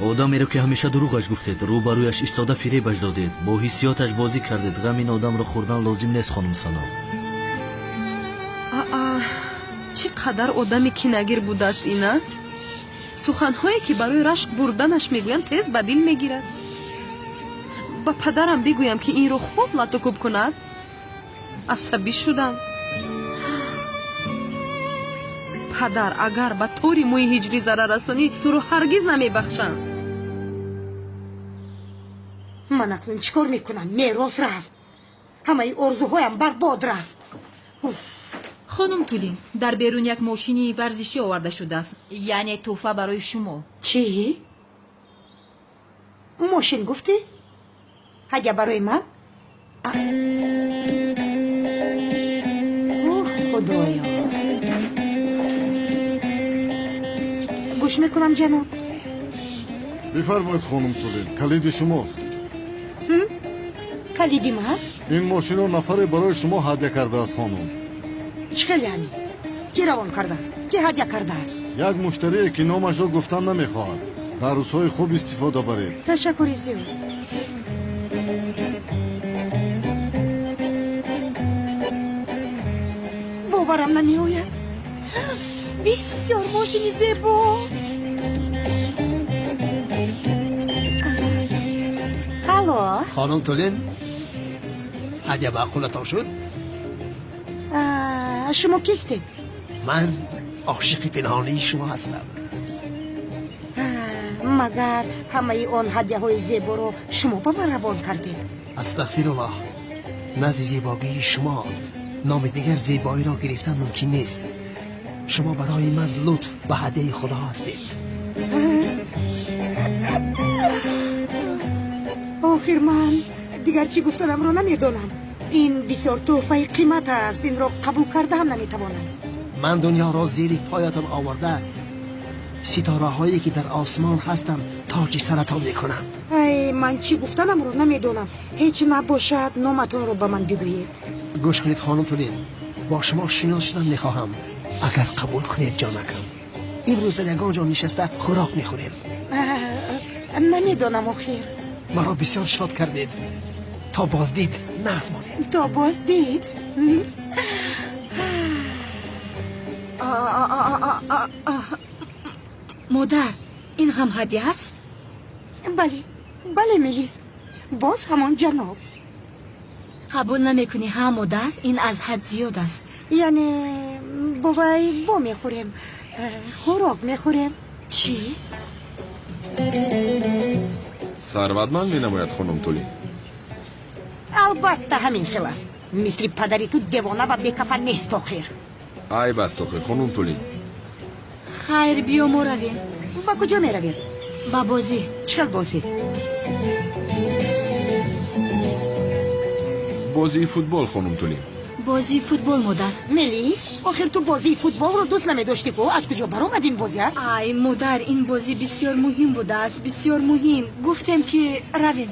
آدمی رو که همیشه دروغش گفتید روبرویش ایستاده فریبش دادید با حسیاتش بازی کردید غم این آدم رو خوردن لازم نیست خانم سنم. چقدر آدمی کینه‌گیر بوده است اینا؟ سخنهایی که برای رشک بردنش میگویم تیز به دل میگیرد. با پدرم بگویم که این رو خوب لطوکوب کند. عصبی شدم. پدر اگر به طوری موی هجری ضرر رسانی تو رو هرگز نمیبخشم. من اکنون چیکار میکنم؟ میراث رفت، همه ای آرزوهایم برباد رفت. خانم تولین در بیرون یک ماشینی ورزشی آورده شده است، یعنی تحفه برای شما. چی؟ ماشین گفتی؟ هدیه برای من؟ خدایا گوش میکنم جناب. بفرمایید خانم تولین، کلید شماست. کلیدی من؟ این ماشین رو نفر برای شما هدیه کرده است خانم. چخیل یعنی؟ کی روان کرده است؟ کی هدیه کرده است؟ یک مشتری که نامش رو گفتن نمیخواهد. در روزهای خوب استفاده برید. تشکر زیاد. باورم نمیآید. بسیار ماشین زیبا. الو خانم تولین هدیه معقولتان شد؟ شما کیستید؟ من عاشق پنهانی شما هستم. مگر همه آن هدیه های زیبا رو شما با من روان کردید؟ استغفرالله. نزد زیبایی شما نام دیگر زیبایی را گرفتن ممکن نیست. شما برای من لطف به هدیه خدا هستید. آخر من دیگر چی گفتنم رو نمیدونم. این بسیار تحفه قیمت است، این را قبول کرده هم نمیتوانم. من دنیا را زیر پایتان آورده ستاره هایی که در آسمان هستم تاج سرتان میکنم. ای من چی گفتنم رو نمیدونم. هیچ نباشد نامتون رو به من بگویید. گوش کنید خانم تولین، با شما شناس شدن میخواهم. اگر قبول کنید جانکم امروز در یگان جا نشسته خوراک میخوریم. نمیدونم آخر. مرا بسیار شاد کردید. تا بازدید نازمانید. تا بازدید؟ مادر این هم هدیه است؟ بله میلیس، باز همان جناب. قبول نمیکنی ها مادر؟ این از حد زیاد است. یعنی بابای با میخوریم، خوراک میخوریم. چی؟ ثروتمند مینماید خانم تولین. البته همین خیل است. مثل پدری تو دیوانه و بیکفن نیست آخر. ای بست آخر خانم تولین. خیر بیا ما رویم. با کجا می رویم؟ با بازی. چه بازی؟ بازی فوتبال خانم تولین. بازی فوتبال مادر. میلیس آخر تو بازی فوتبال رو دوست نمی داشتی که از کجا برآمد این بازی؟ ای مادر این بازی بسیار مهم بوده است، بسیار مهم. گفتم که رویم.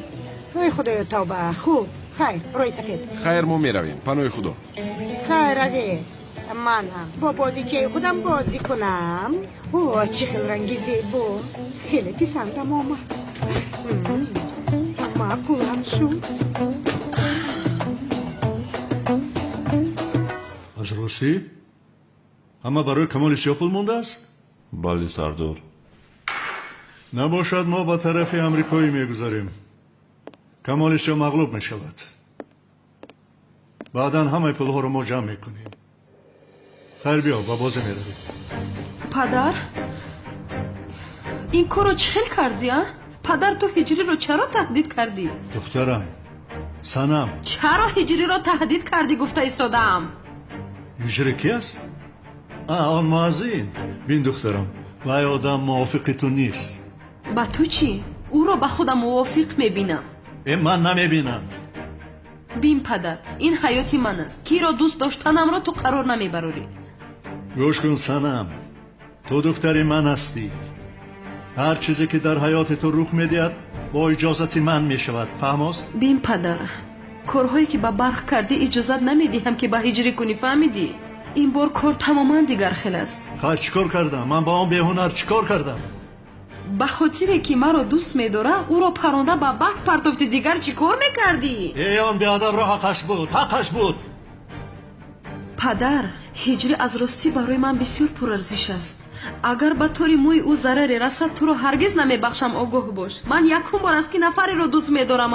ای خدایا توبه. خوب خیر روی سفید. خیر ما می رویم پناه خدا. خیر روی. من هم با بازی چه خودم بازی کنم. اوه چه خیلی رنگی زیبا، خیلی پسندم آمد. معقول هم شد. از روسی؟ همه برای کمال سیاه پول مونده است؟ بله سردار. نباشد ما با طرف امریکایی میگذاریم. کمال سیاه مغلوب میشود. بعدا همه پولها رو ما جمع میکنیم. خیر بیا با بازی میرویم. پدر این کارو چل کردی ها؟ پدر تو هجری رو چرا تهدید کردی؟ دخترم سنم چرا هجری رو تهدید کردی گفته ایستادم؟ هجری کی است؟ آن موازین. بین دخترم وای آدم موافق تو نیست. با تو چی؟ او رو با خودم موافق میبینم. من نمیبینم. بین پدر این حیاتی من است. کی رو دوست داشتنم رو تو قرار نمیبروری. گوش کن سنم، تو دختری من هستی. هر چیزی که در حیات تو رخ میدهد با اجازت من میشود. فهم است؟ بین پدر کارهایی که با برق کردی اجازت نمیدیم که با هجری کنی. فهمیدی؟ این بار کار تماما دیگر خیل است. خواهد چیکار کردم؟ من با آن بیهنر چیکار کردم؟ به خاطر که مرا دوست میداره او را پرانده به بحر پرتافتی. دیگر چیکار میکردی؟ آن بیادب را حقش بود. حقش بود. پدر هجری از راستی برای من بسیار پرارزش است. اگر به طوری موی او ضرری رسد تو رو هرگز نمیبخشم. آگاه باش. من یکم بار است که نفری رو دوست میدارم.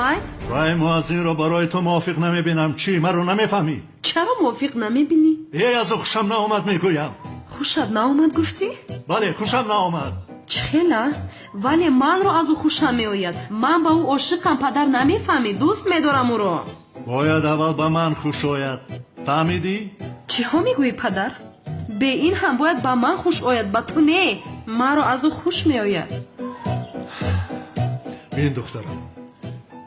وای موازین رو برای تو موافق نمیبینم. چی؟ من رو نمیفهمی؟ چرا موافق نمیبینی؟ از خوشم ناآمد میگویم. خوشت ناآمد گفتی؟ بله خوشم ناآمد. چخیله؟ ولی من رو از او خوشم میآید. من با او عاشقم. پدر نمیفهمی؟ دوست میدارم او رو. باید اول به من خوش آید. فهمیدی؟ چی ها میگویی پدر؟ به این هم باید با من خوش آید. با تو نه. من رو از او خوش میآید. بین دخترم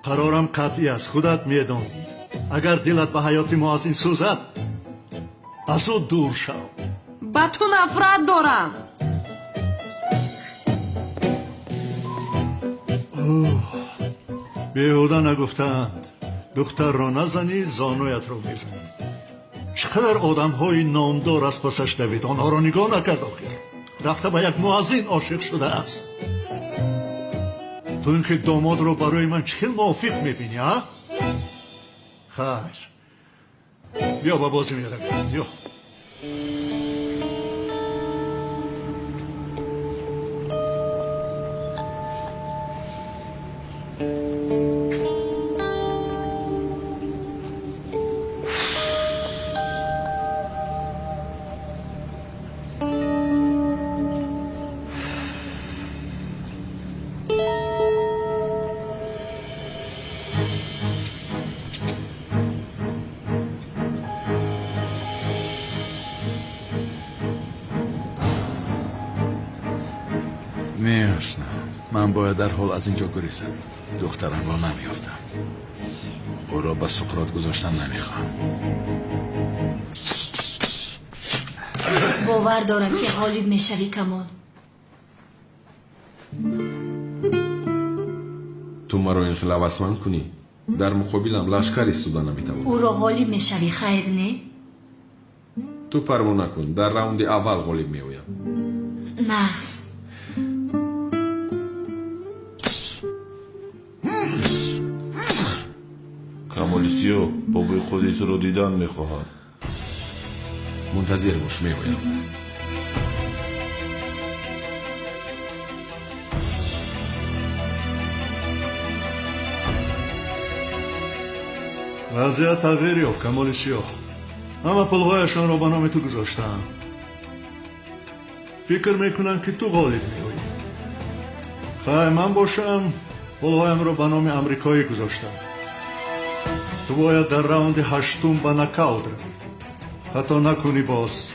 قرارم قطعی است. خودت میدانی اگر دلت به حیات موازین سوزد از او دور شو. با تو نفرت دارم. بیهوده نگفتند دختر را نزنی زانویت را میزنی. چقدر آدم های نامدار از پسش دوید. آنها را نگاه نکرد. آخر رفته به یک موازین عاشق شده است. تو اینکه داماد رو برای من چخیل موافق میبینی ها؟ خیر بیا با بازی میرویم. بیا. من باید در حال از اینجا گریزم. دخترم را نمیافتم. او را به سقراط گذاشتن نمیخواهم. باور دارم که غالب میشوی کمال. تو مرا این خیلی هوسمند کنی. در مقابلم لشکر ایستاده نمیتوانم. او را غالب میشوی خیر نه؟ تو پروا نکن. در راوند اول غالب میآیم. نقص کمالیسیو بابای خودت رو دیدن میخواهد. منتظر باش میآیم. وضعیت تغییر یافت کمالیسیو. همه پلهایشان را به نام تو گذاشتم. فکر میکنن که تو غالب میایی. خواهی من باشم پلهایم را به نام امریکایی گذاشتم. تو باید در راوند هشتم به نکاوت روی. خطا نکنی باز.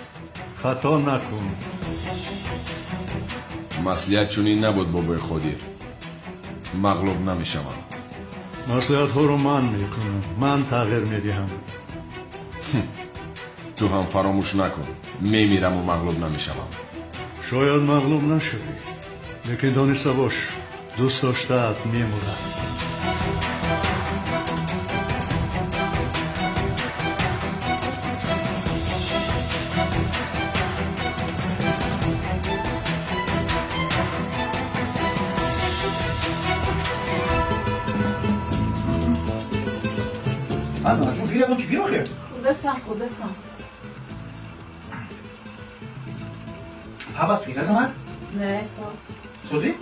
خطا نکنی. مسئولیت چونین نبود بابای خودی. مغلوب نمیشم. مسئولیت ها رو من میکنم. من تغییر میدهم. تو هم فراموش نکن. میمیرم و مغلوب نمیشم. شاید مغلوب نشوی. لیکن دانسته باش دوست داشته‌ات میمورد. خوردستم هبت پیره زمان؟ نه سوزی؟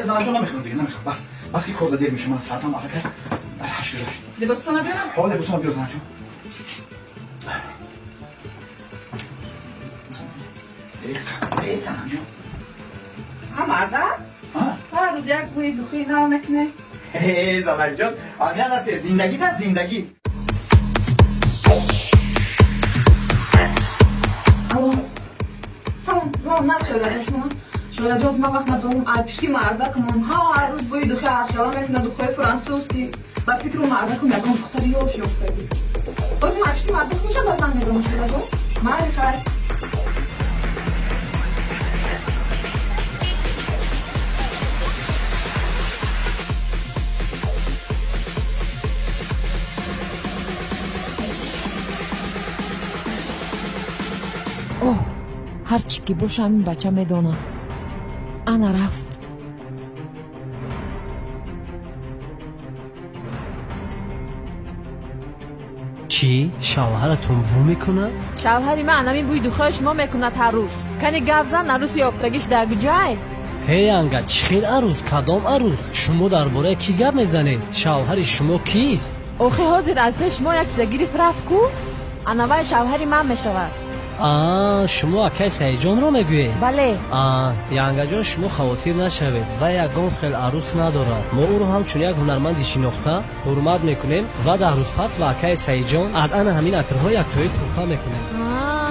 زمان جو نمیخوام دیگه نمیخوام. بس که کار دیر میشه. من ساعتم آخه کرد. لباس کنم بیارم؟ لباس کنم بیار زمان جو. سنم جون ها مرده؟ هر روز یک بوی دخوی نو میکنه. زنک جان آمیانت زندگی در زندگی. الو سلام رام نشده شما شده جاز ما وقت ندارم الپشتی مرده کمان ها هر روز بوی دخوی ارشالا میکنه دخوی فرانسوز که با فکر رو مرده کم یکم دختری یوشی افتادی باز الپشتی مرده میشه بازن میدونم شده جان مرد خیر اوه هرچی که باشم این بچه میدانم انا رفت چی؟ شوهرتون بو میکنه؟ شوهری من همین بوی دخواه شما میکند هر روز کنی گف زن عروس یافتگیش در کجای؟ هی انگا چخیر عروس کدام عروس؟ شما درباره کی گپ میزنید؟ شوهر شما کیست؟ اوخی حاضر از پیش ما یک زگیری رفت کو؟ انوای شوهری من میشود شما اکای سیجان رو میگویی؟ بله ینگا جان شما خواطر نشوید و یکم خیل عروس ندارد ما او رو همچون یک هنرمندی شناخته حرمت میکنیم و در روز پس با اکای سیجان از انا همین عطرها یک توی تحفه میکنیم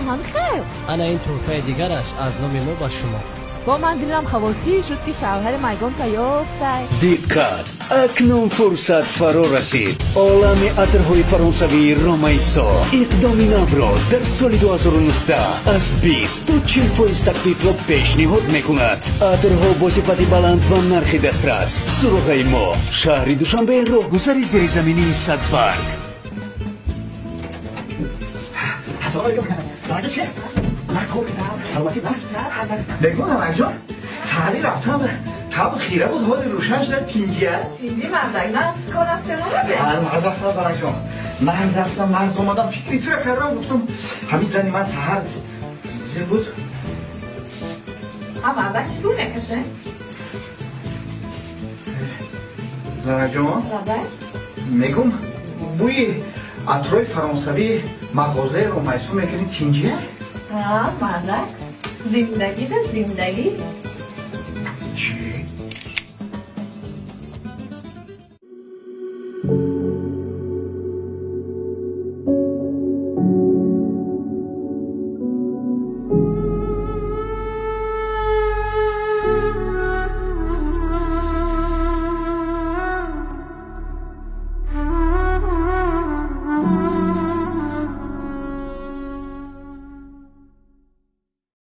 هم خیر انا این تحفه دیگرش از نام ما با شما با من دلم خواطر شد که شوهر میگم تا یافته دقت اکنون فرصت فرا رسید عالم عطرهای فرانسوی رومیسا اقدامی نو را در سال 2019 از 20 تا 40% تخفیف را پیشنهاد میکند عطرها با صفت بلند و نرخ دسترس سراغ ما شهر دوشنبه راهگذر زیرزمینی صدبرگ بگو زنک جان سهلی رفتم تب خیره بود حال روشن شده تینجیه تینجی مردک نه کار رفته نمونه من رفتم زنک جان من رفتم لحظه آمدم فکری تو کردم گفتم همین زنی من سهر زن بود مردک چی بود میکشه؟ زنک جان میگم بوی عطرهای فرانسوی مغازه رو میسون میکنی تینجیه؟ مردک زندگی ده زندگی